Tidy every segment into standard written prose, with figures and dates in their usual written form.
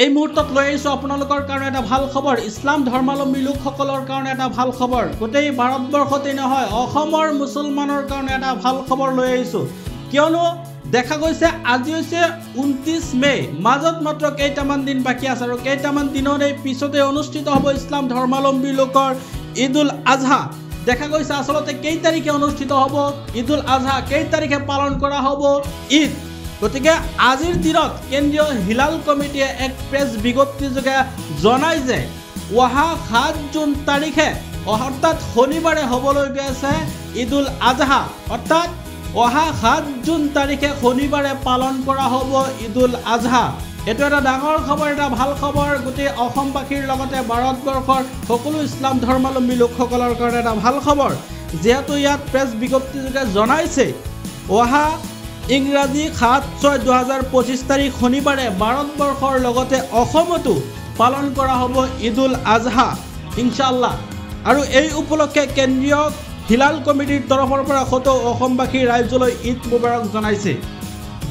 এই মুহূৰ্তত লৈ আহিছোঁ আপোনালোকৰ কাৰণে এটা ভাল খবৰ। ইছলাম ধৰ্মাৱলম্বী লোকসকলৰ কাৰণে এটা ভাল খবৰ। গোটেই ভাৰতবৰ্ষতেই নহয়, অসমৰ মুছলমানৰ কাৰণে এটা ভাল খবৰ লৈ আহিছোঁ। কিয়নো দেখা গৈছে আজি হৈছে 29 মে, মাজত মাত্ৰ কেইটামান দিন বাকী আছে আৰু কেইটামান দিনৰ এই পিছতে অনুষ্ঠিত হ'ব ইছলাম ধৰ্মাৱলম্বী লোকৰ ঈদুল আজহা। দেখা গৈছে আচলতে কেই তাৰিখে অনুষ্ঠিত হ'ব ঈদুল আজহা, কেই তাৰিখে পালন কৰা হ'ব ঈদ। গতিকে আজিৰ দিনত কেন্দ্ৰীয় হিলাল কমিটিয়ে এক প্ৰেছ বিজ্ঞপ্তিযোগে জনায় যে অহা 7 জুন তাৰিখে অৰ্থাৎ শনিবাৰে হ'বলৈ গৈ আছে ঈদুল আজহা। অৰ্থাৎ অহা 7 জুন তাৰিখে শনিবাৰে পালন কৰা হ'ব ঈদুল আজহা। এইটো এটা ডাঙৰ খবৰ, এটা ভাল খবৰ গোটেই অসমবাসীৰ লগতে ভাৰতবৰ্ষৰ সকলো ইছলাম ধৰ্মাৱলম্বী লোকসকলৰ কাৰণে এটা ভাল খবৰ। যিহেতু ইয়াত প্ৰেছ বিজ্ঞপ্তিযোগে জনাইছে অহা ইংৰাজী 7/6/2025 তাৰিখ শনিবাৰে ভাৰতবৰ্ষৰ লগতে অসমতো পালন কৰা হ'ব ঈদুল আজহা ইনশাআল্লাহ। আৰু এই উপলক্ষে কেন্দ্ৰীয় হিলাল কমিটিৰ তৰফৰ পৰা অসমবাসী ৰাইজলৈ ঈদ মুবাৰক জনাইছে।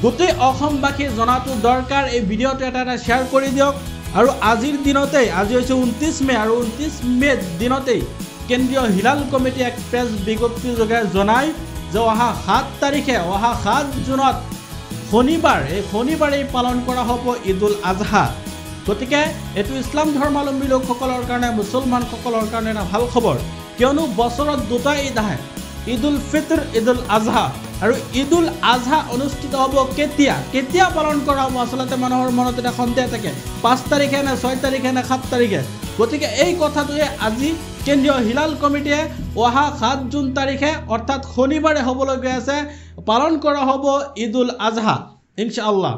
গোটেই অসমবাসী জনাটো দৰকাৰ। এই ভিডিঅ'টো এটা শ্বেয়াৰ কৰি দিয়ক। আৰু আজিৰ দিনতেই, আজি হৈছে 29 মে আৰু 29 মে দিনতেই কেন্দ্ৰীয় হিলাল কমিটি এক প্ৰেছ বিজ্ঞপ্তিযোগে জনায় যে অহা 7 তাৰিখে, অহা 7 জুনত শনিবাৰ, এই শনিবাৰেই পালন কৰা হ'ব ঈদুল আজহা। গতিকে এইটো ইছলাম ধৰ্মাৱলম্বী লোকসকলৰ কাৰণে, মুছলমানসকলৰ কাৰণে এটা ভাল খবৰ। কিয়নো বছৰত দুটা ঈদ আহে, ঈদুল ফিত্ৰ, ঈদুল আজহা। আৰু ঈদুল আজহা অনুষ্ঠিত হ'ব কেতিয়া পালন কৰা হ'ব? আচলতে মানুহৰ মনত এটা সন্দেহ থাকে, 5 তাৰিখে নে 6 তাৰিখে নে 7 তাৰিখে। গতিকে এই কথাটোৱে আজি কেন্দ্ৰীয় হিলাল কমিটিয়ে অহা 7 জুন তাৰিখে অৰ্থাৎ শনিবাৰে হ'বলৈ গৈ আছে পালন কৰা হ'ব ঈদুল আজহা ইনশাআল্লাহ।